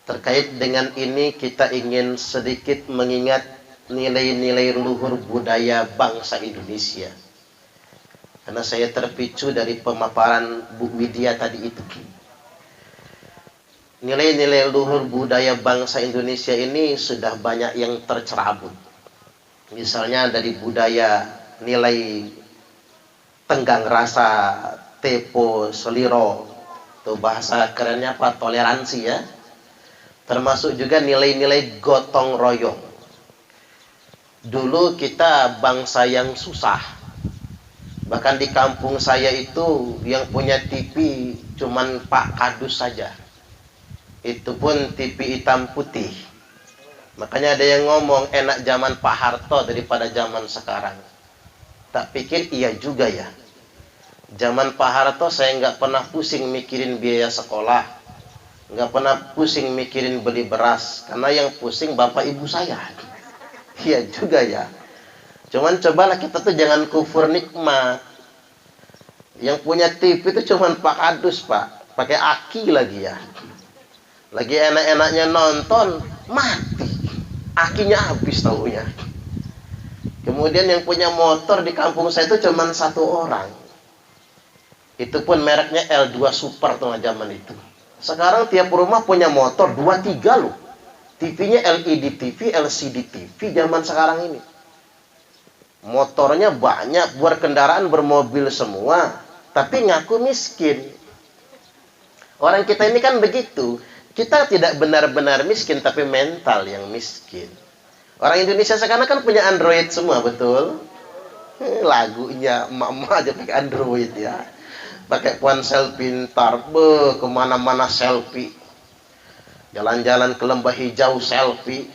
Terkait dengan ini kita ingin sedikit mengingat nilai-nilai luhur budaya bangsa Indonesia. Karena saya terpicu dari pemaparan Bu Widya tadi itu. Nilai-nilai luhur budaya bangsa Indonesia ini sudah banyak yang tercerabut. Misalnya dari budaya nilai tenggang rasa, tepo, seliro, itu bahasa kerennya apa? Toleransi ya. Termasuk juga nilai-nilai gotong royong. Dulu kita bangsa yang susah. Bahkan di kampung saya itu yang punya TV cuman Pak Kadus saja. Itu pun TV hitam putih. Makanya ada yang ngomong enak zaman Pak Harto daripada zaman sekarang. Tak pikir iya juga ya. Zaman Pak Harto saya nggak pernah pusing mikirin biaya sekolah. Nggak pernah pusing mikirin beli beras. Karena yang pusing bapak ibu saya. Iya juga ya. Cuman cobalah kita tuh jangan kufur nikmat. Yang punya TV itu cuman Pak Kadus Pak. Pakai aki lagi ya. Lagi enak-enaknya nonton, mati. Akinya habis taunya. Kemudian yang punya motor di kampung saya itu cuman satu orang. Itu pun mereknya L2 Super tengah zaman itu. Sekarang tiap rumah punya motor 2-3 loh. TV-nya LED TV, LCD TV zaman sekarang ini. Motornya banyak, buat kendaraan bermobil semua, tapi ngaku miskin. Orang kita ini kan begitu. Kita tidak benar-benar miskin, tapi mental yang miskin. Orang Indonesia sekarang kan punya Android semua, betul? Lagunya emak-emak aja pakai Android ya. Pakai ponsel pintar, kemana-mana selfie. Jalan-jalan ke lembah hijau selfie,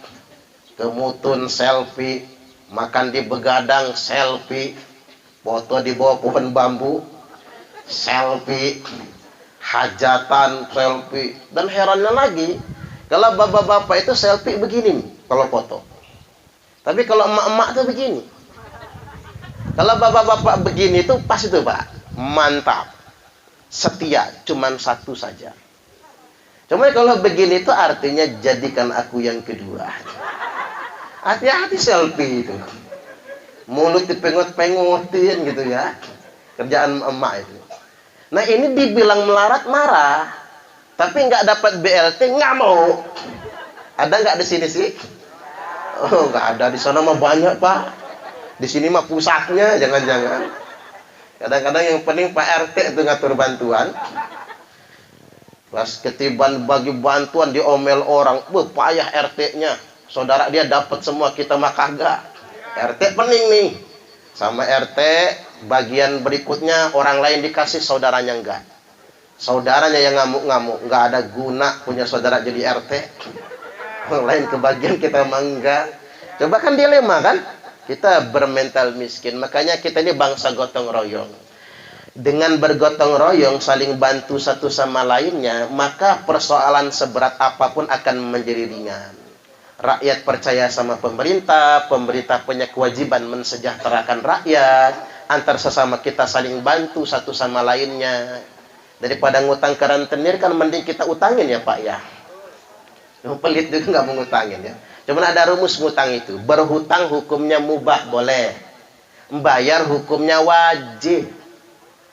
ke Mutun selfie, makan di begadang selfie, foto di bawah pohon bambu selfie, hajatan selfie. Dan herannya lagi, kalau bapak-bapak itu selfie begini nih, kalau foto. Tapi kalau emak-emak tuh begini. Kalau bapak-bapak begini tuh pas itu Pak, mantap. Setia, cuman satu saja. Cuma kalau begini itu artinya jadikan aku yang kedua. Hati-hati selfie itu. Mulut dipengot-pengotin gitu ya. Kerjaan emak itu. Nah ini dibilang melarat marah. Tapi nggak dapat BLT nggak mau. Ada nggak di sini sih? Oh nggak ada, di sana mah banyak Pak. Di sini mah pusatnya, jangan-jangan. Kadang-kadang yang penting Pak RT itu ngatur bantuan. Pas ketiban bagi bantuan diomel orang, payah RT-nya. Saudara dia dapat semua, kita mah kagak. RT pening nih. Sama RT bagian berikutnya orang lain dikasih, saudaranya enggak. Saudaranya yang ngamuk-ngamuk, enggak ada guna punya saudara jadi RT. Orang lain kebagian, kita mah enggak. Coba kan dilema kan? Kita bermental miskin. Makanya kita ini bangsa gotong royong. Dengan bergotong royong, saling bantu satu sama lainnya, maka persoalan seberat apapun akan menjadi ringan. Rakyat percaya sama pemerintah, pemerintah punya kewajiban mensejahterakan rakyat, antar sesama kita saling bantu satu sama lainnya. Daripada ngutang ke rentenir, kan mending kita utangin ya Pak ya. Yang pelit juga nggak mau ngutangin ya. Cuman ada rumus ngutang itu. Berhutang hukumnya mubah, boleh. Membayar hukumnya wajib.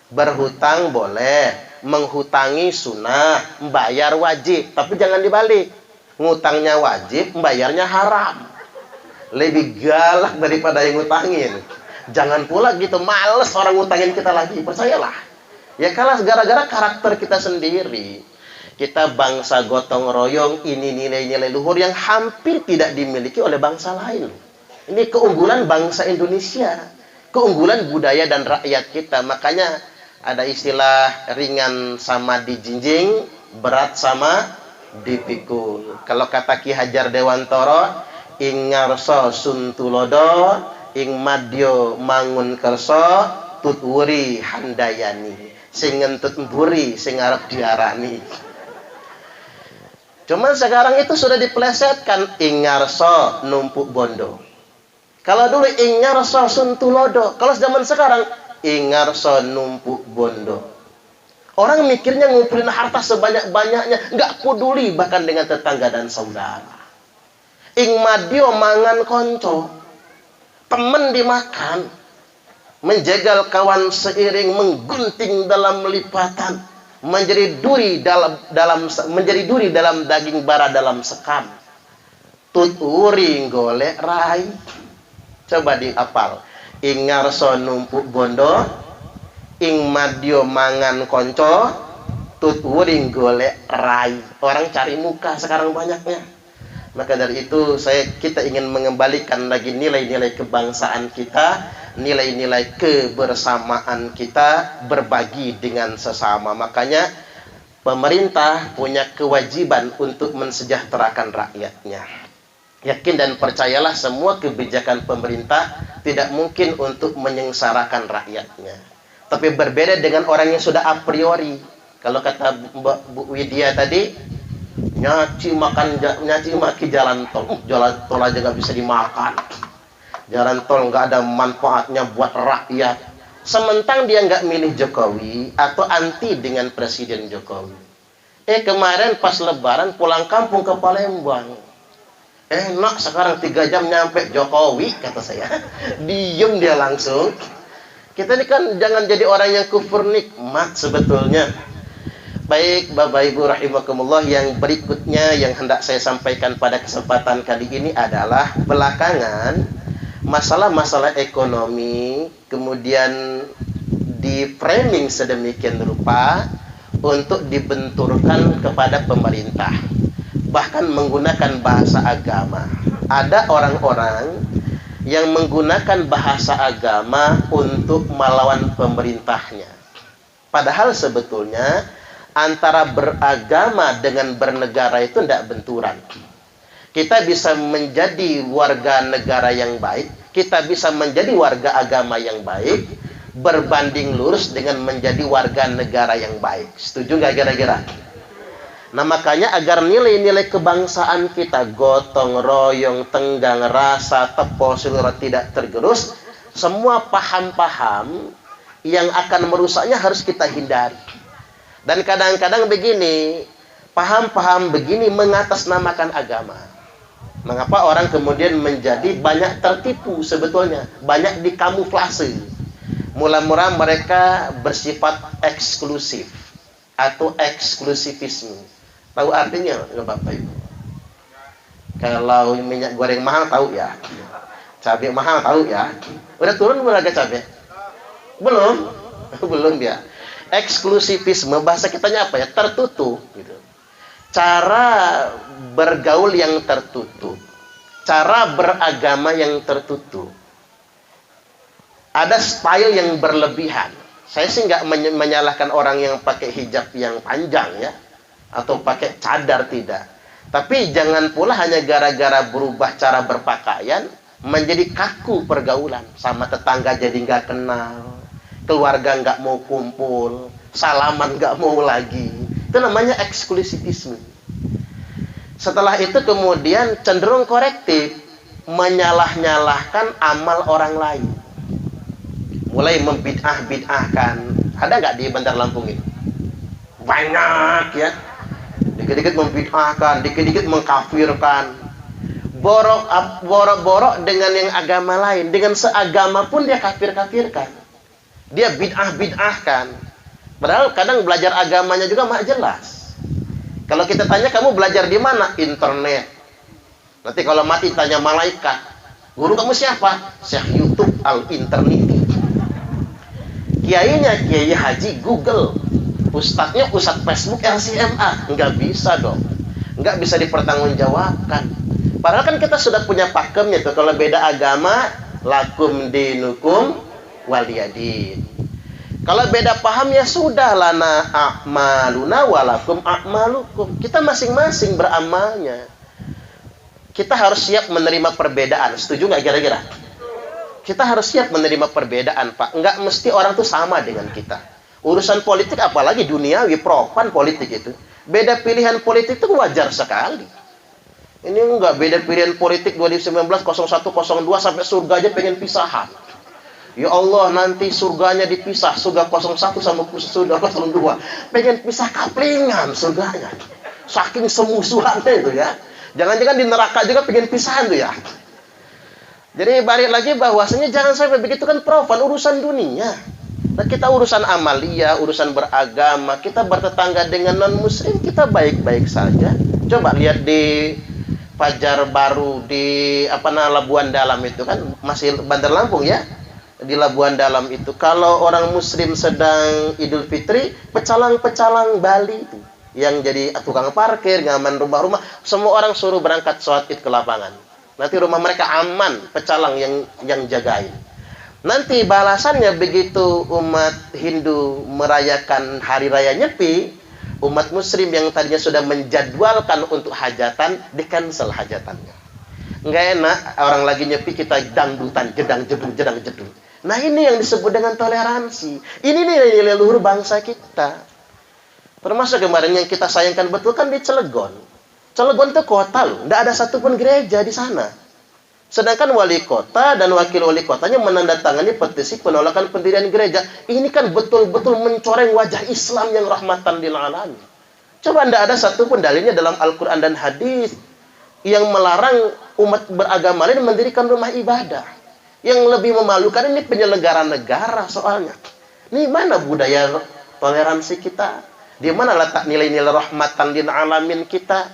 Berhutang boleh. Menghutangi sunnah. Membayar wajib. Tapi jangan dibalik. Ngutangnya wajib, membayarnya haram. Lebih galak daripada yang ngutangin. Jangan pula gitu, males orang ngutangin kita lagi. Percayalah. Ya kalah gara-gara karakter kita sendiri. Kita bangsa gotong royong, ini nilai-nilai luhur yang hampir tidak dimiliki oleh bangsa lain. Ini keunggulan bangsa Indonesia. Keunggulan budaya dan rakyat kita. Makanya ada istilah ringan sama dijinjing, berat sama dipikul. Kalau kata Ki Hajar Dewantoro, ing ngarsa suntulodo, ing madya mangun kersa, tutwuri handayani. Sing ngentut mburi, sing arep diarani. Cuman sekarang itu sudah dipelesetkan, ingarso numpuk bondo. Kalau dulu ingarso suntulodo, kalau zaman sekarang ingarso numpuk bondo. Orang mikirnya ngumpulin harta sebanyak-banyaknya, nggak peduli bahkan dengan tetangga dan saudara. Ing madio mangan konco, temen dimakan, menjegal kawan seiring, menggunting dalam lipatan, menjadi duri dalam daging bara dalam sekam. Tut uring golek rai. Coba diapal. Ing ngarso numpuk bondo, ing madio mangan konco, tut uring golek rai. Orang cari muka sekarang banyaknya. Maka dari itu kita ingin mengembalikan lagi nilai-nilai kebangsaan kita, nilai-nilai kebersamaan kita, berbagi dengan sesama. Makanya pemerintah punya kewajiban untuk mensejahterakan rakyatnya. Yakin dan percayalah, semua kebijakan pemerintah tidak mungkin untuk menyengsarakan rakyatnya. Tapi berbeda dengan orang yang sudah a priori. Kalau kata Bu Widya tadi, nyaci maki jalan tol. Jalan tol aja nggak bisa dimakan. Jalan tol nggak ada manfaatnya buat rakyat. Sementang dia nggak milih Jokowi atau anti dengan Presiden Jokowi. Kemarin pas Lebaran pulang kampung ke Palembang. Enak sekarang 3 jam nyampe Jokowi, kata saya. Diem dia langsung. Kita ini kan jangan jadi orang yang kufur nikmat sebetulnya. Baik Bapak Ibu rahimakumullah, yang berikutnya yang hendak saya sampaikan pada kesempatan kali ini adalah belakangan masalah-masalah ekonomi kemudian di framing sedemikian rupa untuk dibenturkan kepada pemerintah, bahkan menggunakan bahasa agama. Ada orang-orang yang menggunakan bahasa agama untuk melawan pemerintahnya. Padahal sebetulnya antara beragama dengan bernegara itu tidak benturan. Kita bisa menjadi warga negara yang baik, kita bisa menjadi warga agama yang baik, berbanding lurus dengan menjadi warga negara yang baik. Setuju nggak kira-kira? Nah makanya agar nilai-nilai kebangsaan kita, gotong royong, tenggang rasa, tepo silura tidak tergerus, semua paham-paham yang akan merusaknya harus kita hindari. Dan kadang-kadang begini, paham-paham begini mengatasnamakan agama. Mengapa orang kemudian menjadi banyak tertipu sebetulnya, banyak dikamuflase. Mula-mula mereka bersifat eksklusif atau eksklusivisme. Tahu artinya nggak Bapak Ibu? Kalau minyak goreng mahal tahu ya, cabai mahal tahu ya. Udah turun belum harga cabai? Belum, belum ya. Eksklusivisme bahasa kitanya apa ya? Tertutup gitu. Cara bergaul yang tertutup, cara beragama yang tertutup. Ada style yang berlebihan. Saya sih nggak menyalahkan orang yang pakai hijab yang panjang ya, atau pakai cadar, tidak. Tapi jangan pula hanya gara-gara berubah cara berpakaian menjadi kaku pergaulan, sama tetangga jadi nggak kenal, keluarga nggak mau kumpul, salaman nggak mau lagi. Itu namanya eksklusivisme. Setelah itu kemudian cenderung korektif, menyalah-nyalahkan amal orang lain, mulai membid'ah-bid'ahkan. Ada nggak di Bandar Lampung ini? Banyak ya. Dikit-dikit membid'ahkan, dikit-dikit mengkafirkan. Borok-borok dengan yang agama lain, dengan seagama pun dia kafir-kafirkan. Dia bid'ah-bid'ahkan. Padahal kadang belajar agamanya juga mak jelas. Kalau kita tanya, kamu belajar di mana? Internet. Nanti kalau mati tanya malaikat, guru kamu siapa? Syekh YouTube al-internet. Kiainya Kiai Haji Google, ustadznya ustadz Facebook LCMA. Nggak bisa dong, nggak bisa dipertanggungjawabkan. Padahal kan kita sudah punya pakemnya tuh. Kalau beda agama, lakum dinukum waliyadin. Kalau beda paham ya sudah, lana a'maluna walakum a'malukum. Kita masing-masing beramalnya. Kita harus siap menerima perbedaan. Setuju nggak kira-kira? Kita harus siap menerima perbedaan, Pak. Nggak mesti orang tuh sama dengan kita. Urusan politik apalagi duniawi, profan politik itu. Beda pilihan politik itu wajar sekali. Ini enggak beda pilihan politik 2019 01 02 sampai surga aja pengen pisahan. Ya Allah, nanti surganya dipisah, surga 01 sama surga 02. Pengen pisah kaplingan surganya. Saking semusuhannya itu ya. Jangan-jangan di neraka juga pengen pisahan tuh ya. Jadi balik lagi bahwasanya jangan sampai begitu, kan profan urusan dunia. Nah, kita urusan amalia, urusan beragama, kita bertetangga dengan non-muslim, kita baik-baik saja. Coba lihat di Fajar Baru di Labuan Dalam itu kan, masih Bandar Lampung ya. Di Labuan Dalam itu kalau orang muslim sedang Idul Fitri, pecalang-pecalang Bali itu yang jadi tukang parkir, ngaman rumah-rumah, semua orang suruh berangkat sholat Id ke lapangan. Nanti rumah mereka aman, pecalang yang jagain. Nanti balasannya begitu umat Hindu merayakan hari raya Nyepi, umat muslim yang tadinya sudah menjadwalkan untuk hajatan, di-cancel hajatannya. Nggak enak, orang lagi Nyepi kita dangdutan, jedang-jedung. Nah, ini yang disebut dengan toleransi. Ini nih leluhur bangsa kita. Termasuk kemarin yang kita sayangkan betul kan di Cilegon. Cilegon itu kota loh, nggak ada satupun gereja di sana. Sedangkan wali kota dan wakil wali kotanya menandatangani petisi penolakan pendirian gereja. Ini kan betul-betul mencoreng wajah Islam yang rahmatan lil alamin. Coba nggak ada satupun dalilnya dalam Al-Quran dan hadis yang melarang umat beragama lain mendirikan rumah ibadah. Yang lebih memalukan ini penyelenggara negara soalnya. Ini mana budaya toleransi kita? Di mana letak nilai-nilai rahmatan lil alamin kita?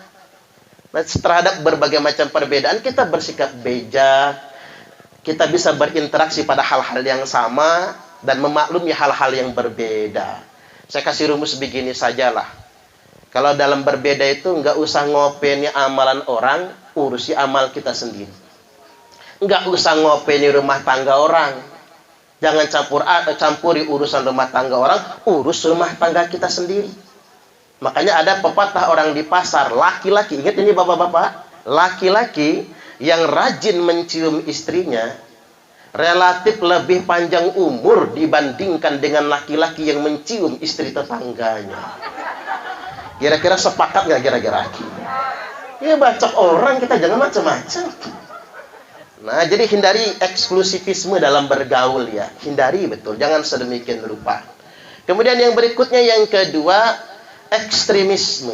Nah, terhadap berbagai macam perbedaan kita bersikap bijak. Kita bisa berinteraksi pada hal-hal yang sama dan memaklumi hal-hal yang berbeda. Saya kasih rumus begini sajalah. Kalau dalam berbeda itu nggak usah ngopeni amalan orang, urusi amal kita sendiri. Nggak usah ngopeni rumah tangga orang. Jangan campuri urusan rumah tangga orang, urus rumah tangga kita sendiri. Makanya ada pepatah orang di pasar, laki-laki, ingat ini bapak-bapak, laki-laki yang rajin mencium istrinya relatif lebih panjang umur dibandingkan dengan laki-laki yang mencium istri tetangganya. Kira-kira sepakat nggak kira-kira? Ya bacok orang, kita jangan macam-macam. Nah, jadi hindari eksklusivisme dalam bergaul ya. Hindari betul, jangan sedemikian rupa. Kemudian yang berikutnya, yang kedua, ekstremisme.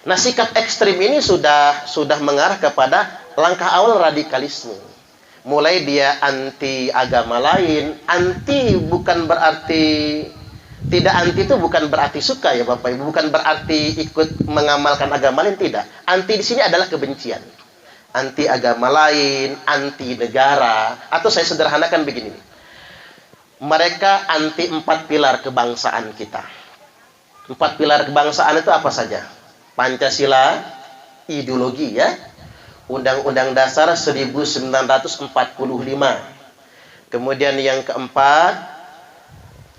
Nah, sikap ekstrim ini sudah mengarah kepada langkah awal radikalisme. Mulai dia anti agama lain. Anti bukan berarti tidak, anti itu bukan berarti suka ya Bapak Ibu, bukan berarti ikut mengamalkan agama lain, tidak. Anti di sini adalah kebencian. Anti agama lain, anti negara, atau saya sederhanakan begini. Mereka anti 4 pilar kebangsaan kita. 4 pilar kebangsaan itu apa saja? Pancasila, ideologi ya. Undang-Undang Dasar 1945. Kemudian yang keempat,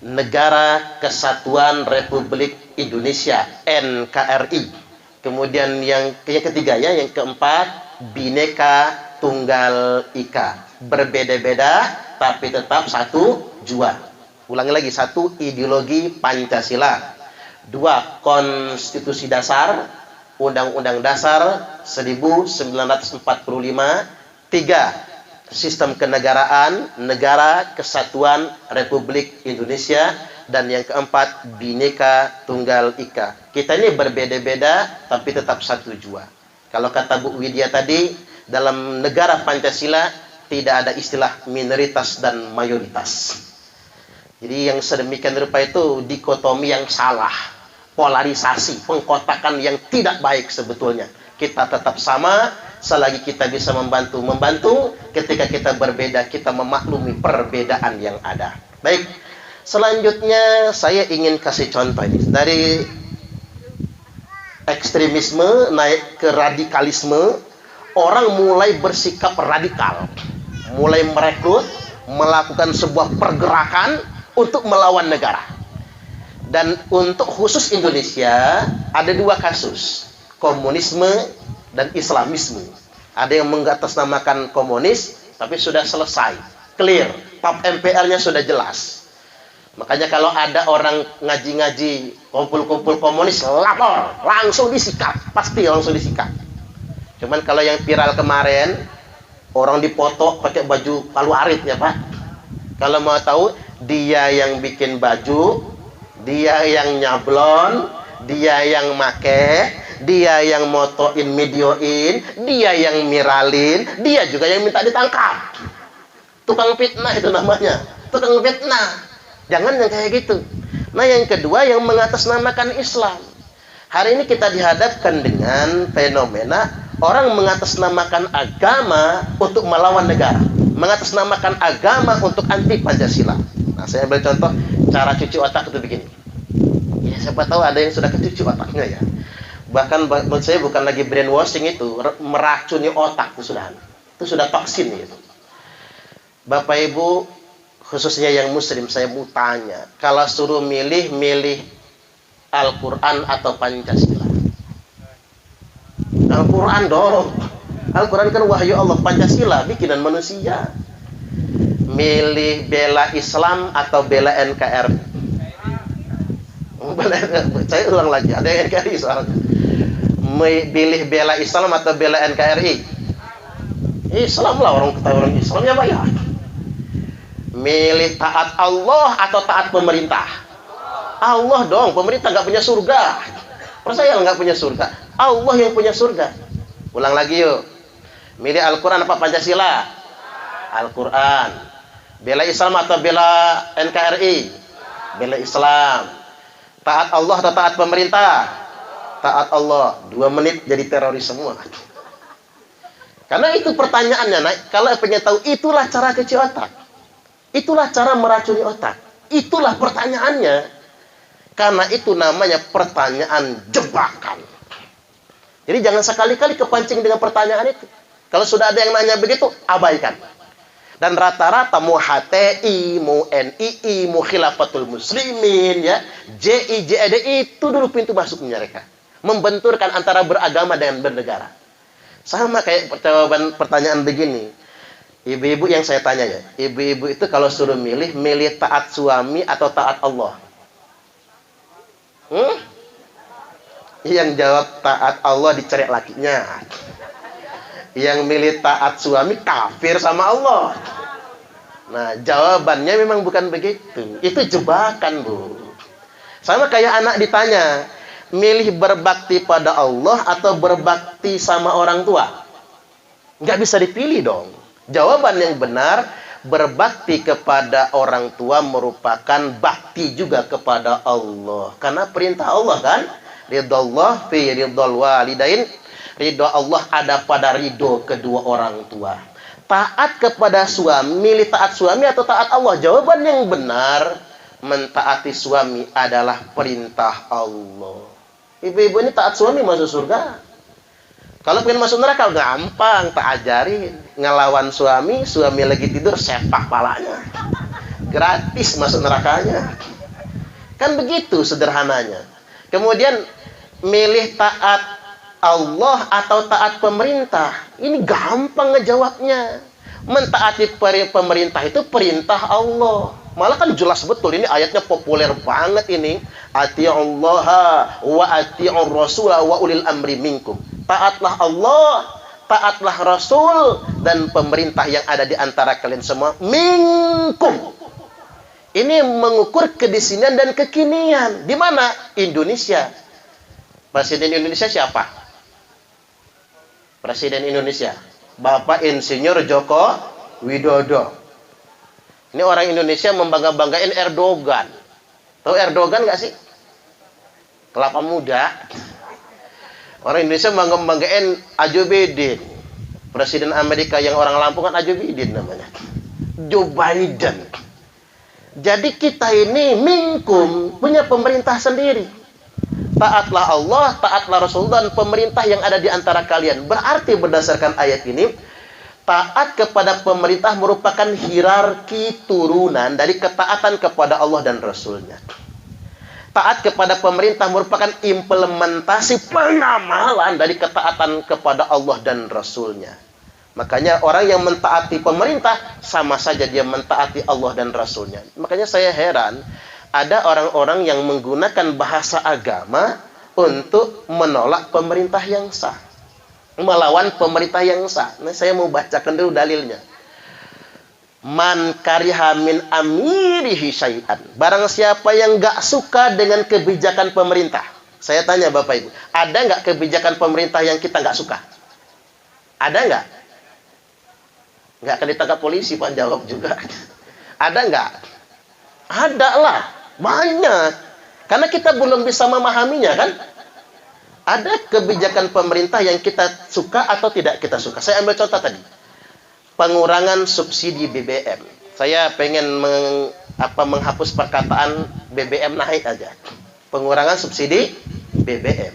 Negara Kesatuan Republik Indonesia, NKRI. Kemudian yang ketiga ya, yang keempat, Bhinneka Tunggal Ika. Berbeda-beda tapi tetap satu jua. Ulangi lagi, 1 ideologi Pancasila. 2 konstitusi dasar, Undang-Undang Dasar 1945. 3 sistem kenegaraan, Negara Kesatuan Republik Indonesia. Dan yang keempat, Bhinneka Tunggal Ika. Kita ini berbeda-beda tapi tetap satu jua. Kalau kata Bu Widya tadi, dalam negara Pancasila tidak ada istilah minoritas dan mayoritas. Jadi yang sedemikian rupa itu dikotomi yang salah, polarisasi, pengkotakan yang tidak baik sebetulnya. Kita tetap sama selagi kita bisa membantu. Ketika kita berbeda, kita memaklumi perbedaan yang ada. Baik, selanjutnya saya ingin kasih contoh ini. Dari ekstremisme naik ke radikalisme, orang mulai bersikap radikal, mulai merekrut, melakukan sebuah pergerakan untuk melawan negara. Dan untuk khusus Indonesia ada 2 kasus, komunisme dan Islamisme. Ada yang mengatasnamakan komunis tapi sudah selesai, clear, top MPR-nya sudah jelas. Makanya kalau ada orang ngaji-ngaji kumpul-kumpul komunis, lapor, langsung disikat, pasti langsung disikat. Cuman kalau yang viral kemarin, orang dipoto pakai baju palu arit ya Pak, Kalau mau tahu, dia yang bikin baju, dia yang nyablon, dia yang make, dia yang motoin, videoin, dia yang miralin, dia juga yang minta ditangkap. Tukang fitnah itu namanya. Tukang fitnah. Jangan yang kayak gitu. Nah, yang kedua yang mengatasnamakan Islam. Hari ini kita dihadapkan dengan fenomena orang mengatasnamakan agama untuk melawan negara. Mengatasnamakan agama untuk anti Pancasila. Nah, saya ambil contoh cara cuci otak itu begini. Ya, siapa tahu ada yang sudah kecuci otaknya ya. Bahkan menurut saya bukan lagi brainwashing itu, meracuni otak itu sudah. Itu sudah vaksin gitu. Bapak Ibu, khususnya yang muslim, saya mau tanya, kalau suruh milih Al-Quran atau Pancasila? Al-Quran dong. Al-Quran kan wahyu Allah, Pancasila bikinan manusia. Milih bela Islam atau bela NKRI? Saya ulang lagi, ada yang NKRI soalnya. Pilih bela Islam atau bela NKRI? Islam lah, orang kata orang Islamnya banyak. Milih taat Allah atau taat pemerintah? Allah dong, pemerintah nggak punya surga. Percaya nggak punya surga? Allah yang punya surga. Ulang lagi yuk. Milih Al-Quran apa Pancasila? Al-Quran. Bela Islam atau bela NKRI? Bela Islam. Taat Allah atau taat pemerintah? Taat Allah. 2 menit jadi teroris semua. Karena itu pertanyaannya, Nak. Kalau pengen tahu, itulah cara cuci otak. Itulah cara meracuni otak. Itulah pertanyaannya. Karena itu namanya pertanyaan jebakan. Jadi jangan sekali-kali kepancing dengan pertanyaan itu. Kalau sudah ada yang nanya begitu, abaikan. Dan rata-rata mau HTI, mau NII, mau Khilafatul Muslimin, ya, JI, JED, itu dulu pintu masuknya mereka. Membenturkan antara beragama dengan bernegara. Sama kayak jawaban pertanyaan begini. Ibu-ibu yang saya tanya ya, ibu-ibu itu kalau suruh milih taat suami atau taat Allah? Yang jawab taat Allah dicerek lakinya. Yang milih taat suami kafir sama Allah. Nah, jawabannya memang bukan begitu. Itu jebakan, Bu. Sama kayak anak ditanya, milih berbakti pada Allah atau berbakti sama orang tua? Nggak bisa dipilih dong. Jawaban yang benar, berbakti kepada orang tua merupakan bakti juga kepada Allah. Karena perintah Allah kan, ridallah fi ridal walidain. Ridho Allah ada pada ridho kedua orang tua. Taat kepada suami, milih taat suami atau taat Allah? Jawaban yang benar, mentaati suami adalah perintah Allah. Ibu-ibu ini taat suami masuk surga. Kalau pengen masuk neraka gampang, tak ajarin. Ngelawan suami, suami lagi tidur, sepak palanya. Gratis masuk nerakanya. Kan begitu sederhananya. Kemudian milih taat Allah atau taat pemerintah? Ini gampang ngejawabnya. Mentaati pemerintah itu perintah Allah. Malah kan jelas betul, ini ayatnya populer banget ini. Ati'ullaha wa ati'ur rasulah wa ulil amri minkum. Taatlah Allah, taatlah Rasul, dan pemerintah yang ada di antara kalian semua. Minkum. Ini mengukur kedisinan dan kekinian. Di mana? Indonesia. Presiden Indonesia siapa? Presiden Indonesia, Bapak Insinyur Joko Widodo. Ini orang Indonesia membangga-banggain Erdogan. Tahu Erdogan nggak sih? Kelapa muda. Orang Indonesia membangga-banggain Ajubiddin. Presiden Amerika yang orang Lampung kan Ajubiddin namanya. Joe Biden. Jadi kita ini minkum, punya pemerintah sendiri. Taatlah Allah, taatlah Rasul, dan pemerintah yang ada di antara kalian. Berarti berdasarkan ayat ini, taat kepada pemerintah merupakan hierarki turunan dari ketaatan kepada Allah dan Rasulnya. Taat kepada pemerintah merupakan implementasi pengamalan dari ketaatan kepada Allah dan Rasulnya. Makanya orang yang mentaati pemerintah sama saja dia mentaati Allah dan Rasulnya. Makanya saya heran, ada orang-orang yang menggunakan bahasa agama untuk menolak pemerintah yang sah, melawan pemerintah yang sah. Nah, saya mau bacakan dulu dalilnya. Man kariha min amirihi syai'an. Barang siapa yang nggak suka dengan kebijakan pemerintah. Saya tanya Bapak Ibu, ada nggak kebijakan pemerintah yang kita nggak suka? Ada nggak? Nggak akan ditangkap polisi, Pak, jawab juga. Ada nggak? Ada lah, banyak. Karena kita belum bisa memahaminya, kan? Ada kebijakan pemerintah yang kita suka atau tidak kita suka. Saya ambil contoh tadi. Pengurangan subsidi BBM. Saya pengen menghapus perkataan BBM naik aja. Pengurangan subsidi BBM.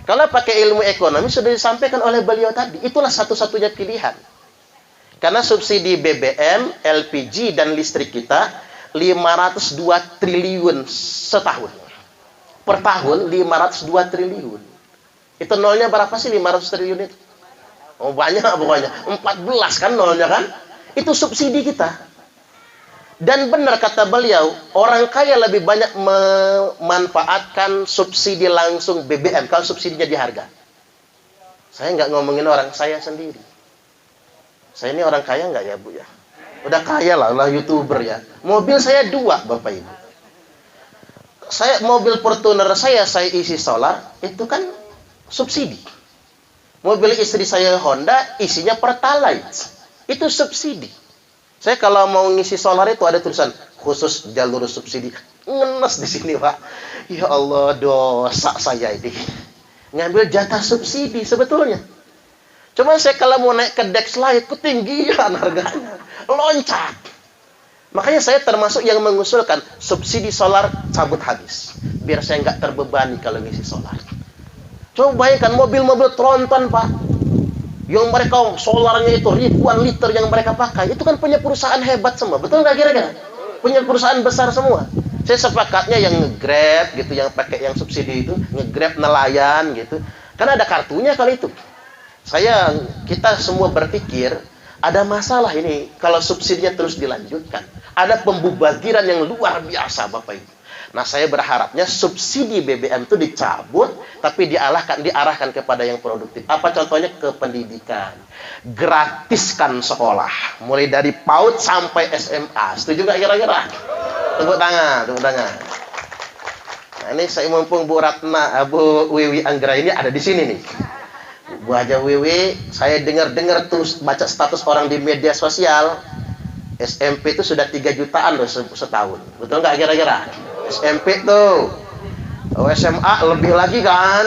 Kalau pakai ilmu ekonomi sudah disampaikan oleh beliau tadi, itulah satu-satunya pilihan. Karena subsidi BBM, LPG dan listrik kita 502 triliun setahun. Per tahun 502 triliun. Itu nolnya berapa sih 500 triliun itu? Oh, banyak pokoknya. 14 kan nolnya kan? Itu subsidi kita. Dan benar kata beliau, orang kaya lebih banyak memanfaatkan subsidi langsung BBM kalau subsidinya di harga. Saya nggak ngomongin orang, saya sendiri. Saya ini orang kaya nggak ya, Bu ya? Udah kaya lah YouTuber ya. Mobil saya 2, Bapak Ibu. Mobil Fortuner saya isi solar, itu kan subsidi. Mobil istri saya Honda, isinya Pertalite. Itu subsidi. Saya kalau mau ngisi solar itu ada tulisan khusus jalur subsidi. Ngenes di sini, Pak. Ya Allah, dosa saya ini. Ngambil jatah subsidi sebetulnya. Cuma saya kalau mau naik ke Dexlite, ketinggian harganya. Loncat. Makanya saya termasuk yang mengusulkan subsidi solar cabut habis. Biar saya nggak terbebani kalau ngisi solar. Coba bayangkan mobil-mobil tronton, Pak. Yang mereka solarnya itu ribuan liter yang mereka pakai. Itu kan punya perusahaan hebat semua. Betul nggak kira-kira? Punya perusahaan besar semua. Saya sepakatnya yang nge-Grab gitu, yang pakai yang subsidi itu, nge-Grab nelayan gitu. Karena ada kartunya kali itu. Kita semua berpikir, ada masalah ini kalau subsidinya terus dilanjutkan. Ada pembubagiran yang luar biasa, Bapak Ibu. Nah, saya berharapnya subsidi BBM itu dicabut, tapi diarahkan kepada yang produktif. Apa contohnya? Ke pendidikan. Gratiskan sekolah. Mulai dari PAUD sampai SMA. Setuju nggak kira-kira? Tepuk tangan, tepuk tangan. Nah, ini saya mumpung Bu Wiwi Anggra ini ada di sini nih. Bu Haja Wiwi, saya dengar terus baca status orang di media sosial. SMP itu sudah 3 jutaan loh setahun. Betul nggak kira-kira? SMP tuh. SMA lebih lagi kan.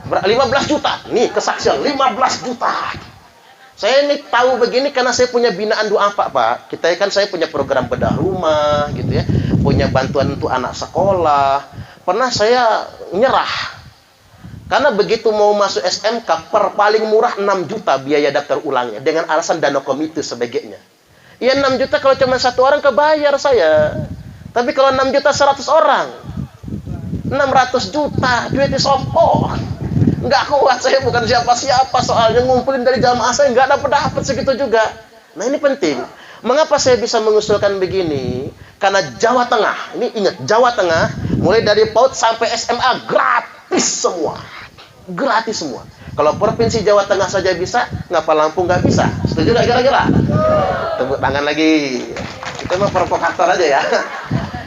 15 juta. Nih kesaksian 15 juta. Saya ini tahu begini karena saya punya binaan doa Pak. Saya punya program bedah rumah gitu ya. Punya bantuan untuk anak sekolah. Pernah saya nyerah. Karena begitu mau masuk SMK per paling murah 6 juta biaya daftar ulangnya dengan alasan dana komite sebagainya. Ya 6 juta kalau cuma 1 orang kebayar saya. Tapi kalau 6 juta 100 orang, 600 juta, duitnya sopo. Nggak kuat, saya bukan siapa-siapa soalnya ngumpulin dari jamaah saya nggak dapat segitu juga. Nah ini penting. Mengapa saya bisa mengusulkan begini? Karena Jawa Tengah, ini ingat Jawa Tengah, mulai dari PAUD sampai SMA gratis semua. Gratis semua. Kalau Provinsi Jawa Tengah saja bisa, ngapa Lampung nggak bisa? Setuju nggak kira-kira? Tepuk tangan lagi. Kita mah provokator aja ya.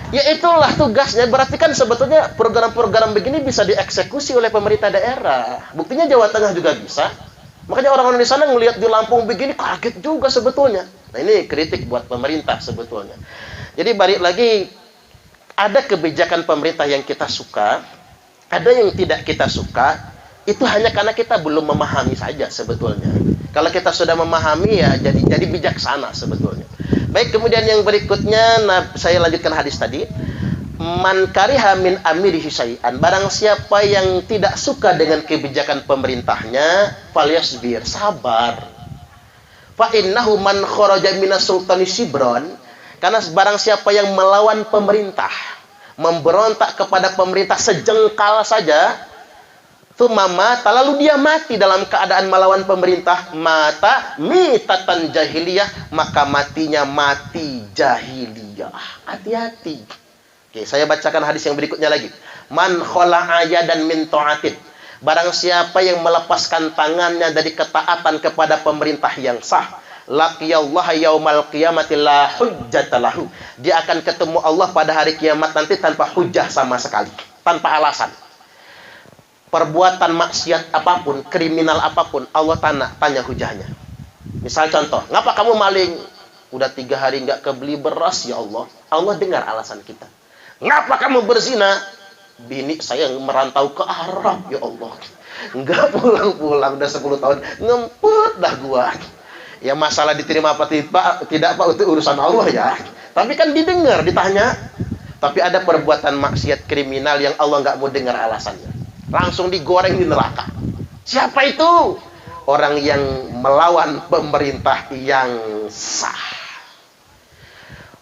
Ya itulah tugasnya. Berarti kan sebetulnya program-program begini bisa dieksekusi oleh pemerintah daerah. Buktinya Jawa Tengah juga bisa. Makanya orang-orang di sana ngelihat di Lampung begini kaget juga sebetulnya. Nah ini kritik buat pemerintah sebetulnya. Jadi balik lagi, ada kebijakan pemerintah yang kita suka, ada yang tidak kita suka. Itu hanya karena kita belum memahami saja sebetulnya. Kalau kita sudah memahami ya jadi bijaksana sebetulnya. Baik, kemudian yang berikutnya saya lanjutkan hadis tadi. Man kariha min amirihi syai'an. Barang siapa yang tidak suka dengan kebijakan pemerintahnya, falyasbir, sabar. Fa innahu man kharaja minas sultani sibron. Karena barang siapa yang melawan pemerintah, memberontak kepada pemerintah sejengkal saja, mata, lalu dia mati dalam keadaan melawan pemerintah, mata mitatan jahiliyah, maka matinya mati jahiliyah. Hati-hati. Oke, saya bacakan hadis yang berikutnya lagi. Man khala'a yadan min ta'atin. Barang siapa yang melepaskan tangannya dari ketaatan kepada pemerintah yang sah, laqiyallaha yaumal qiyamati la hujjatalahu. Dia akan ketemu Allah pada hari kiamat nanti tanpa hujah sama sekali, tanpa alasan. Perbuatan maksiat apapun, kriminal apapun, Allah tanya hujahnya. Misal contoh, ngapa kamu maling? Udah 3 hari nggak kebeli beras ya Allah. Allah dengar alasan kita. Ngapa kamu berzina? Bini saya merantau ke Arab ya Allah. Nggak pulang-pulang udah 10 tahun, ngempet dah gua. Ya masalah diterima apa tidak Pak, itu urusan Allah ya. Tapi kan didengar, ditanya. Tapi ada perbuatan maksiat kriminal yang Allah nggak mau dengar alasannya. Langsung digoreng di neraka. Siapa itu? Orang yang melawan pemerintah yang sah.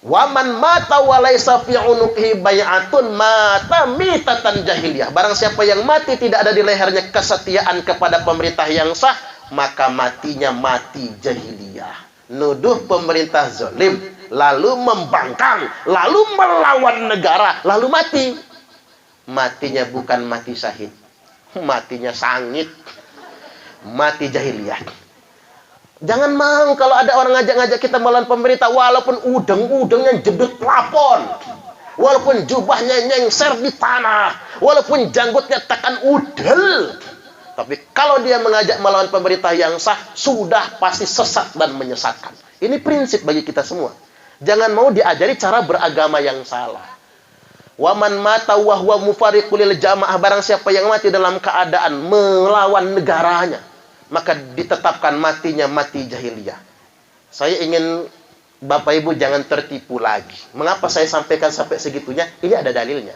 Waman mata walaysa fi unuqihi bai'atun mata mitatan jahiliyah. Barang siapa yang mati tidak ada di lehernya kesetiaan kepada pemerintah yang sah, maka matinya mati jahiliyah. Nuduh pemerintah zalim, lalu membangkang, lalu melawan negara, lalu mati. Matinya bukan mati syahid, matinya sangit, mati jahiliyah. Jangan mau kalau ada orang ngajak-ngajak kita melawan pemerintah, walaupun udeng-udengnya jedut plafon, walaupun jubahnya nyengser di tanah, walaupun janggutnya tekan udel. Tapi kalau dia mengajak melawan pemerintah yang sah, sudah pasti sesat dan menyesatkan. Ini prinsip bagi kita semua. Jangan mau diajari cara beragama yang salah. Waman mata wa huwa mufariqul lil jamaah, barang siapa yang mati dalam keadaan melawan negaranya, maka ditetapkan matinya mati jahiliyah. Saya ingin Bapak Ibu jangan tertipu lagi. Mengapa saya sampaikan sampai segitunya? Ini ada dalilnya.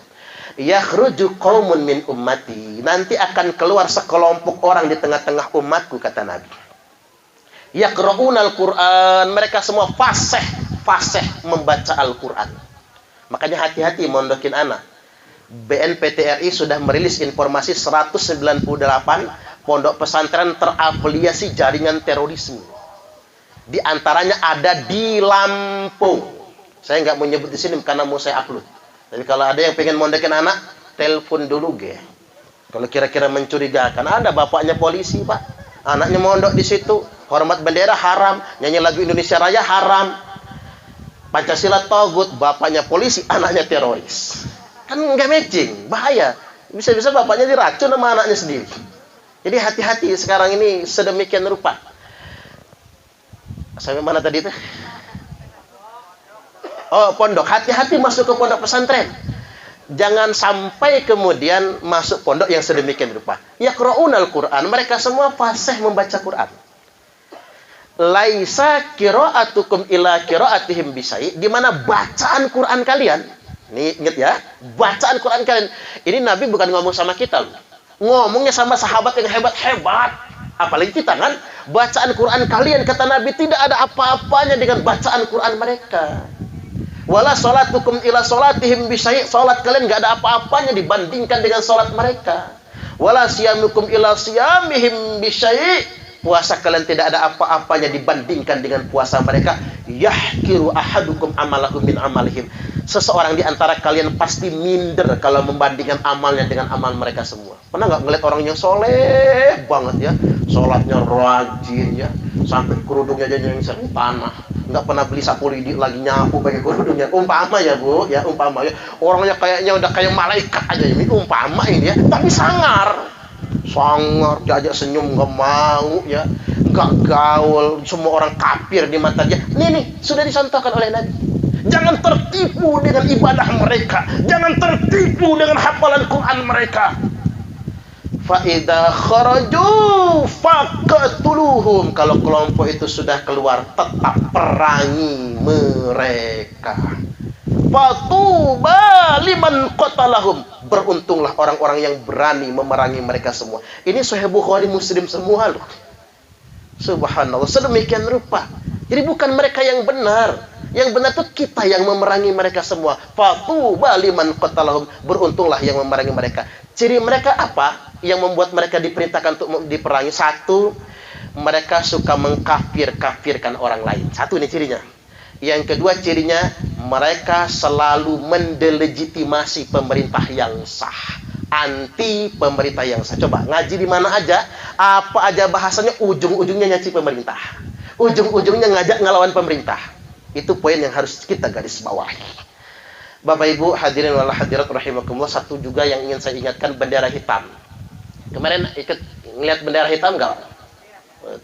Yakhruju qaumun min ummati, nanti akan keluar sekelompok orang di tengah-tengah umatku, kata Nabi. Yaqra'unal Qur'an, mereka semua fasih membaca Al-Qur'an. Makanya hati-hati mondokin anak. BNPTRI sudah merilis informasi 198 pondok pesantren terafiliasi jaringan terorisme. Di antaranya ada di Lampung. Saya nggak mau nyebut di sini karena mau saya upload. Tapi kalau ada yang pengen mondokin anak, telepon dulu ge. Kalau kira-kira mencurigakan, ada bapaknya polisi Pak, anaknya mondok di situ, hormat bendera haram, nyanyi lagu Indonesia Raya haram, Pancasila togut, bapaknya polisi, anaknya teroris. Kan nggak matching, bahaya. Bisa-bisa bapaknya diracun sama anaknya sendiri. Jadi hati-hati sekarang ini sedemikian rupa. Sampai mana tadi itu? Oh, pondok. Hati-hati masuk ke pondok pesantren. Jangan sampai kemudian masuk pondok yang sedemikian rupa. Yaqra'unal Qur'an, mereka semua fasih membaca Quran. Laisa qira'atukum ila qira'atihim bisai, di mana bacaan Quran kalian. Ini ingat ya, bacaan Quran kalian. Ini Nabi bukan ngomong sama kita loh. Ngomongnya sama sahabat yang hebat-hebat. Apalagi kita kan, bacaan Quran kalian, kata Nabi, tidak ada apa-apanya dengan bacaan Quran mereka. Wala sholatukum ila sholatihim bisai, sholat kalian nggak ada apa-apanya dibandingkan dengan sholat mereka. Wala siyamukum ila siyamihim bisai, puasa kalian tidak ada apa-apanya dibandingkan dengan puasa mereka. Yahkiru ahadukum amalahu min amalihim, seseorang di antara kalian pasti minder kalau membandingkan amalnya dengan amal mereka semua. Pernah nggak ngeliat orang yang soleh banget ya, sholatnya rajin ya, sampai kerudungnya aja yang sering tanah, nggak pernah beli sapu lidi lagi nyapu pakai kerudungnya. Umpama ya Bu, ya umpama ya, orangnya kayaknya udah kayak malaikat aja ini, umpama ini ya, tapi sangar, diajak senyum nggak mau ya, nggak gaul, semua orang kafir di mata dia. Nih sudah dicontohkan oleh Nabi. Jangan tertipu dengan ibadah mereka, jangan tertipu dengan hafalan Quran mereka. Fa'idha kharaju faqatuluhum, kalau kelompok itu sudah keluar, tetap perangi mereka. Fatuba liman qatalahum, beruntunglah orang-orang yang berani memerangi mereka semua. Ini Sahih Bukhari Muslim semua loh. Subhanallah, sedemikian rupa. Jadi bukan mereka yang benar. Yang benar itu kita yang memerangi mereka semua. Fatuba liman qatalahum, beruntunglah yang memerangi mereka. Ciri mereka apa? Yang membuat mereka diperintahkan untuk diperangi. Satu, mereka suka mengkafir-kafirkan orang lain. Satu ini cirinya. Yang kedua cirinya, mereka selalu mendelegitimasi pemerintah yang sah. Anti pemerintah yang sah. Coba ngaji di mana aja, apa aja bahasanya ujung-ujungnya nyaci pemerintah. ujung-ujungnya ngajak ngelawan pemerintah. Itu poin yang harus kita garis bawahi. Bapak Ibu hadirin wal hadirat rahimakumullah, satu juga yang ingin saya ingatkan, bendera hitam. Kemarin ikut ngeliat bendera hitam enggak?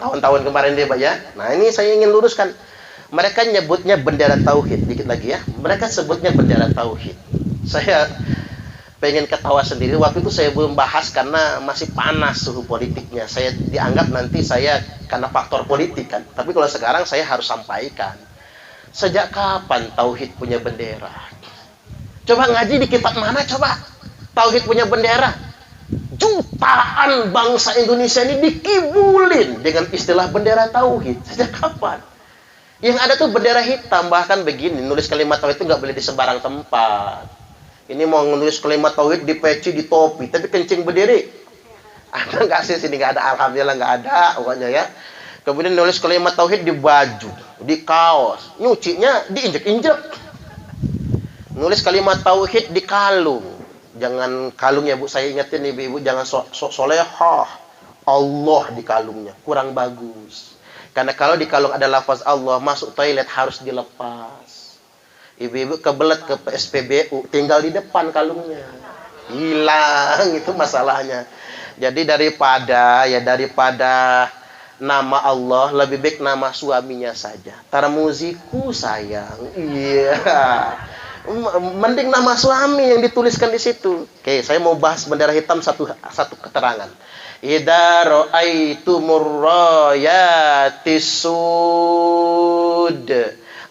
Tahun-tahun kemarin dia, Pak ya. Nah, ini saya ingin luruskan. Mereka nyebutnya bendera tauhid, dikit lagi ya. Mereka sebutnya bendera tauhid. Saya pengen ketawa sendiri. Waktu itu saya belum bahas karena masih panas suhu politiknya. Saya dianggap nanti saya karena faktor politik kan. Tapi kalau sekarang saya harus sampaikan. Sejak kapan tauhid punya bendera? Coba ngaji di kitab mana coba? Tauhid punya bendera. Jutaan bangsa Indonesia ini dikibulin dengan istilah bendera tauhid. Sejak kapan? Yang ada tuh bendera hitam, bahkan begini, nulis kalimat tauhid itu nggak boleh di sembarang tempat. Ini mau nulis kalimat tauhid di peci, di topi, tapi kencing berdiri. Ada nggak sih? Sini nggak ada, alhamdulillah nggak ada, pokoknya ya. Kemudian nulis kalimat tauhid di baju, di kaos, nyucinya diinjek-injek. Nulis kalimat tauhid di kalung. Jangan kalung ya Bu, saya ingetin ibu-ibu, jangan solehah. Allah di kalungnya, kurang bagus. Karena kalau di kalung ada lafaz Allah, masuk toilet harus dilepas. Ibu-ibu kebelet ke SPBU, tinggal di depan kalungnya. Hilang, itu masalahnya. Jadi daripada nama Allah, lebih baik nama suaminya saja. Tarmuziku sayang. Iya. Mending nama suami yang dituliskan di situ. Oke, saya mau bahas bendera hitam satu keterangan. Idza ra'aitumur rayatis sud.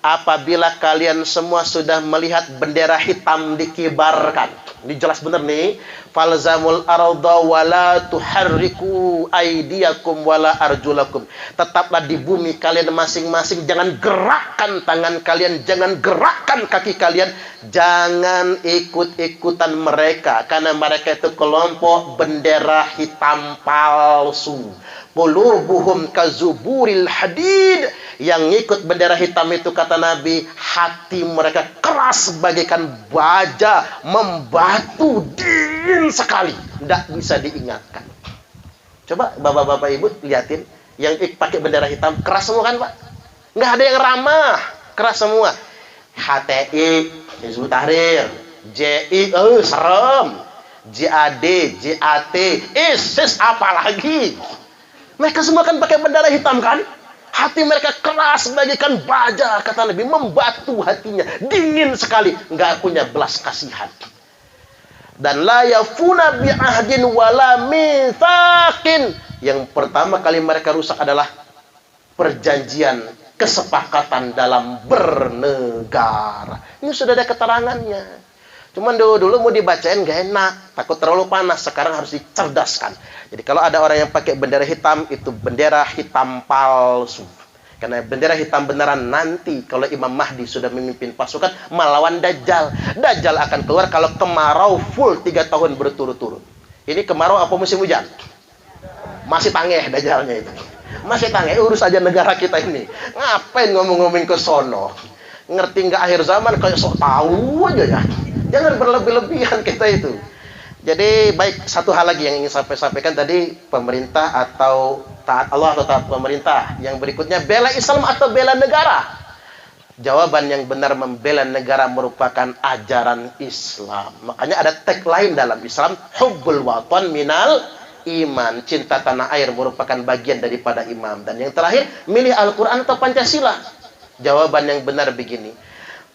Apabila kalian semua sudah melihat bendera hitam dikibarkan. Ini jelas benar nih. Falzamul arda wala tuharriku aydiyakum wala arjulakum. Tetaplah di bumi kalian masing-masing, jangan gerakkan tangan kalian, jangan gerakkan kaki kalian, jangan ikut-ikutan mereka, karena mereka itu kelompok bendera hitam palsu. Qulubuhum kazuburil hadid. Yang ikut bendera hitam itu, kata Nabi, hati mereka keras bagaikan baja, membatu, dingin sekali, tidak bisa diingatkan. Coba bapak-bapak ibu liatin, yang pakai bendera hitam keras semua kan Pak? Nggak ada yang ramah, keras semua. HTI, Hizbut Tahrir, JI, serem, JAD, JAT, ISIS, apalagi. Mereka semua kan pakai bendera hitam kan? Hati mereka keras bagaikan baja, kata Nabi, membatu hatinya, dingin sekali, nggak punya belas kasihan. Dan la yafuna bi'ahdin wala mitsaqin. Yang pertama kali mereka rusak adalah perjanjian, kesepakatan dalam bernegara. Ini sudah ada keterangannya. Cuman dulu mau dibacain gak enak, takut terlalu panas. Sekarang harus dicerdaskan. Jadi kalau ada orang yang pakai bendera hitam, itu bendera hitam palsu. Karena bendera hitam beneran nanti kalau Imam Mahdi sudah memimpin pasukan melawan Dajjal. Dajjal akan keluar kalau kemarau full 3 tahun berturut-turut. Ini kemarau apa musim hujan? Masih tangeh Dajjalnya itu. Masih tangeh, urus aja negara kita ini. Ngapain ngomong-ngomongin ke sono? Ngerti nggak akhir zaman kayak sok tahu aja ya. Jangan berlebih-lebihan kita itu. Jadi baik, satu hal lagi yang ingin saya sampaikan tadi, pemerintah atau taat Allah atau taat pemerintah. Yang berikutnya, bela Islam atau bela negara. Jawaban yang benar, membela negara merupakan ajaran Islam. Makanya ada tagline dalam Islam, hubbul watan minal iman. Cinta tanah air merupakan bagian daripada iman. Dan yang terakhir, milih Al-Quran atau Pancasila. Jawaban yang benar begini,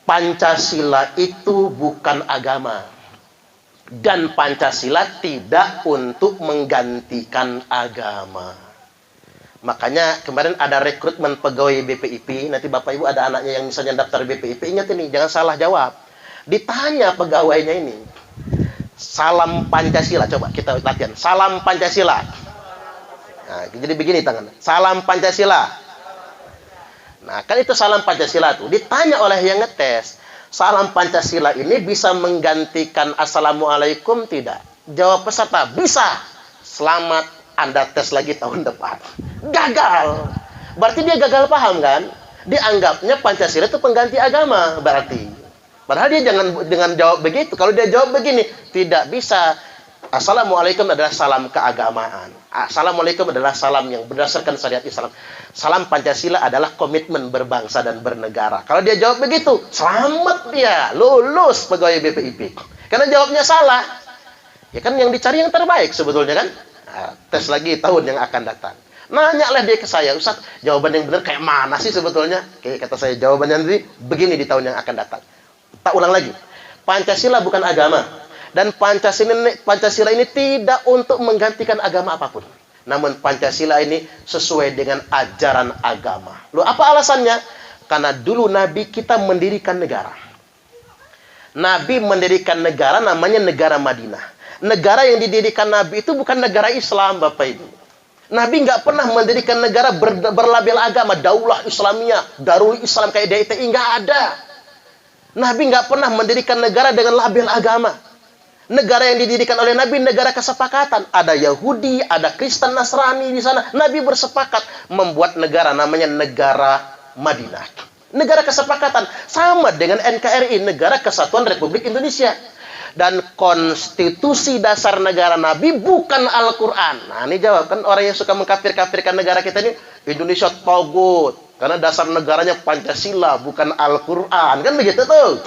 Pancasila itu bukan agama. Dan Pancasila tidak untuk menggantikan agama. Makanya kemarin ada rekrutmen pegawai BPIP. Nanti Bapak Ibu ada anaknya yang misalnya daftar BPIP, ingat ini, jangan salah jawab. Ditanya pegawainya ini, salam Pancasila, coba kita latihan. Salam Pancasila. Nah, jadi begini tangan. Salam Pancasila. Nah, kan itu salam Pancasila tuh. Ditanya oleh yang ngetes, salam Pancasila ini bisa menggantikan Assalamualaikum tidak? Jawab peserta, bisa. Selamat, Anda tes lagi tahun depan. Gagal. Berarti dia gagal paham kan? Dianggapnya Pancasila itu pengganti agama berarti. Padahal dia jangan dengan jawab begitu. Kalau dia jawab begini, tidak bisa. Assalamualaikum adalah salam keagamaan. Assalamualaikum adalah salam yang berdasarkan syariat Islam. Salam Pancasila adalah komitmen berbangsa dan bernegara. Kalau dia jawab begitu, selamat dia, lulus pegawai BPIP. Karena jawabnya salah. Ya kan yang dicari yang terbaik sebetulnya kan. Nah, tes lagi tahun yang akan datang. Nanyalah dia ke saya, Ustaz, jawaban yang benar kayak mana sih sebetulnya? Oke, kata saya, jawabannya nanti begini di tahun yang akan datang. Tak ulang lagi. Pancasila bukan agama. Dan Pancasila ini tidak untuk menggantikan agama apapun. Namun Pancasila ini sesuai dengan ajaran agama. Loh, apa alasannya? Karena dulu Nabi kita mendirikan negara. Nabi mendirikan negara namanya negara Madinah. Negara yang didirikan Nabi itu bukan negara Islam, Bapak Ibu. Nabi nggak pernah mendirikan negara berlabel agama. Daulah Islamiyah, Darul Islam kayak DITI, nggak ada. Nabi nggak pernah mendirikan negara dengan label agama. Negara yang didirikan oleh Nabi negara kesepakatan. Ada Yahudi, ada Kristen, Nasrani di sana. Nabi bersepakat membuat negara namanya negara Madinah. Negara kesepakatan sama dengan NKRI, Negara Kesatuan Republik Indonesia. Dan konstitusi dasar negara Nabi bukan Al-Quran. Nah, ini jawab kan orang yang suka mengkafir-kafirkan negara kita ini, Indonesia togut. Karena dasar negaranya Pancasila, bukan Al-Quran. Kan begitu tuh.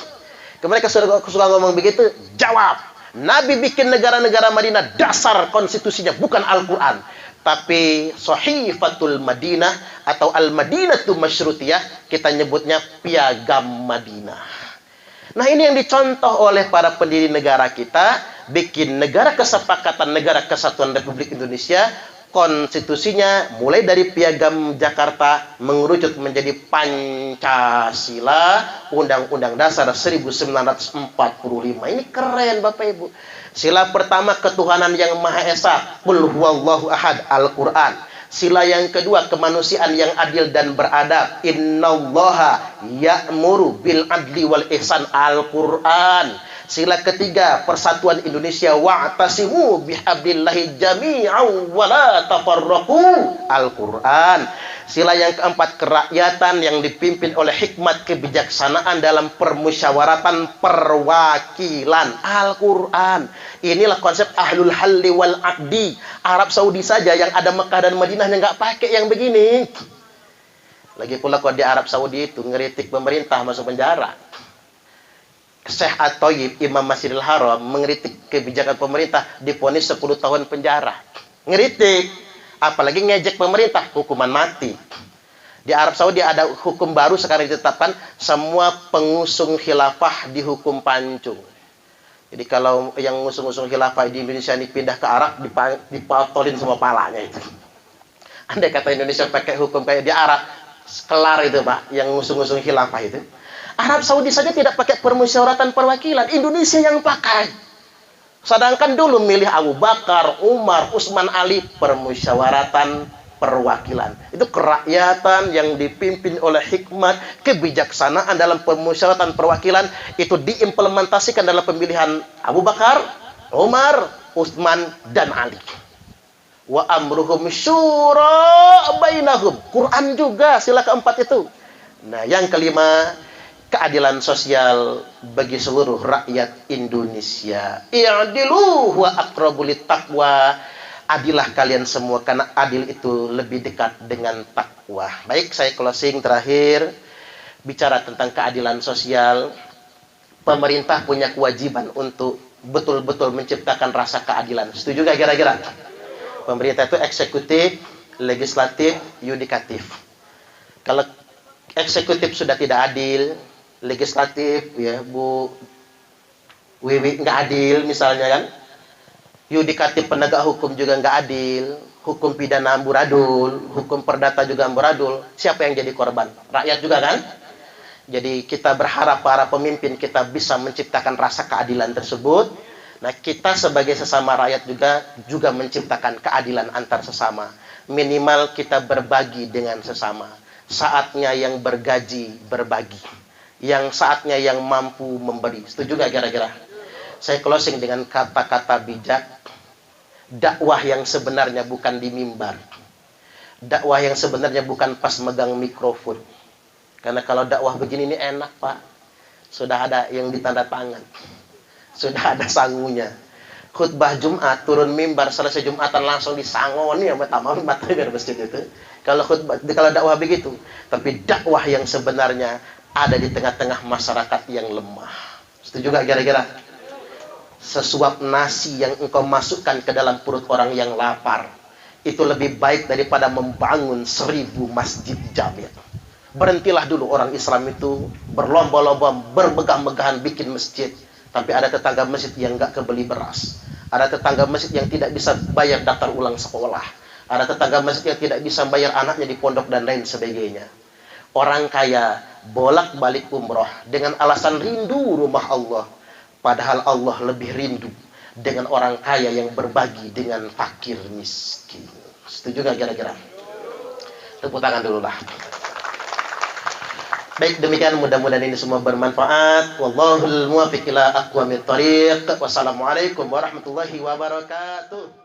Mereka suka ngomong begitu, jawab. Nabi bikin negara-negara Madinah, dasar konstitusinya bukan Al-Quran. Tapi Sahifatul Madinah atau Al-Madinatu Masyrutiyah, kita nyebutnya Piagam Madinah. Nah, ini yang dicontoh oleh para pendiri negara kita, bikin negara kesepakatan Negara Kesatuan Republik Indonesia. Konstitusinya mulai dari Piagam Jakarta mengerucut menjadi Pancasila, Undang-Undang Dasar 1945. Ini keren Bapak Ibu. Sila pertama ketuhanan yang Maha Esa, Qul huwallahu ahad, Al-Quran. Sila yang kedua kemanusiaan yang adil dan beradab, Innallaha ya'muru bil adli wal ihsan, Al-Quran. Sila ketiga persatuan Indonesia, wa'tasimu bihablillahi jami'an wa la tafarraqu, Al-Quran. Sila yang keempat kerakyatan yang dipimpin oleh hikmat kebijaksanaan dalam permusyawaratan perwakilan, Al-Quran. Inilah konsep ahlul halli wal aqdi. Arab Saudi saja yang ada Mekah dan Madinah yang nggak pakai yang begini. Lagi pula kalau di Arab Saudi itu ngeritik pemerintah masuk penjara. Syekh At-Thayyib, Imam Masjidil Haram, mengeritik kebijakan pemerintah, divonis 10 tahun penjara. Ngeritik, apalagi ngejek pemerintah, hukuman mati. Di Arab Saudi ada hukum baru sekarang ditetapkan, semua pengusung khilafah dihukum pancung. Jadi kalau yang ngusung-ngusung khilafah di Indonesia ini pindah ke Arab, dipatolin semua palanya itu. Andai kata Indonesia pakai hukum kayak di Arab, kelar itu Pak, yang ngusung-ngusung khilafah itu. Arab Saudi saja tidak pakai permusyawaratan perwakilan, Indonesia yang pakai. Sedangkan dulu milih Abu Bakar, Umar, Utsman, Ali, permusyawaratan perwakilan. Itu kerakyatan yang dipimpin oleh hikmat, kebijaksanaan dalam permusyawaratan perwakilan, itu diimplementasikan dalam pemilihan Abu Bakar, Umar, Utsman, dan Ali. Wa amruhum syura bainahum. Quran juga sila keempat itu. Nah, yang kelima, keadilan sosial bagi seluruh rakyat Indonesia. I'dilu wa aqrabu littaqwa. Adilah kalian semua karena adil itu lebih dekat dengan takwa. Baik, saya closing terakhir bicara tentang keadilan sosial. Pemerintah punya kewajiban untuk betul-betul menciptakan rasa keadilan. Setuju gak kira-kira? Pemerintah itu eksekutif, legislatif, yudikatif. Kalau eksekutif sudah tidak adil, legislatif ya Bu Wiwi nggak adil misalnya kan, yudikatif penegak hukum juga nggak adil, hukum pidana amburadul, hukum perdata juga amburadul, siapa yang jadi korban? Rakyat juga kan? Jadi kita berharap para pemimpin kita bisa menciptakan rasa keadilan tersebut. Nah, kita sebagai sesama rakyat juga menciptakan keadilan antar sesama. Minimal kita berbagi dengan sesama. Saatnya yang bergaji berbagi, yang saatnya yang mampu memberi. Setuju gak kira-kira? Saya closing dengan kata-kata bijak. Dakwah yang sebenarnya bukan di mimbar. Dakwah yang sebenarnya bukan pas megang mikrofon. Karena kalau dakwah begini ini enak Pak. Sudah ada yang ditanda tangan. Sudah ada sangunya. khutbah Jumat, turun mimbar, selesai Jumatan langsung disangoni sama tamam mata biar masjid itu. Kalau khutbah, kalau dakwah begitu. Tapi dakwah yang sebenarnya ada di tengah-tengah masyarakat yang lemah. Setuju gak kira-kira? Sesuap nasi yang engkau masukkan ke dalam perut orang yang lapar, itu lebih baik daripada membangun 1000 masjid jami'. Berhentilah dulu orang Islam itu berlomba-lomba, bermegah-megahan bikin masjid. Tapi ada tetangga masjid yang nggak kebeli beras. Ada tetangga masjid yang tidak bisa bayar daftar ulang sekolah. Ada tetangga masjid yang tidak bisa bayar anaknya di pondok dan lain sebagainya. Orang kaya bolak-balik umroh dengan alasan rindu rumah Allah. Padahal Allah lebih rindu dengan orang kaya yang berbagi dengan fakir miskin. Setuju nggak kira-kira? Tepuk tangan dulu lah. Baik, demikian mudah-mudahan ini semua bermanfaat. Wallahul muwaffiq ila aqwamit thoriq. Wassalamualaikum warahmatullahi wabarakatuh.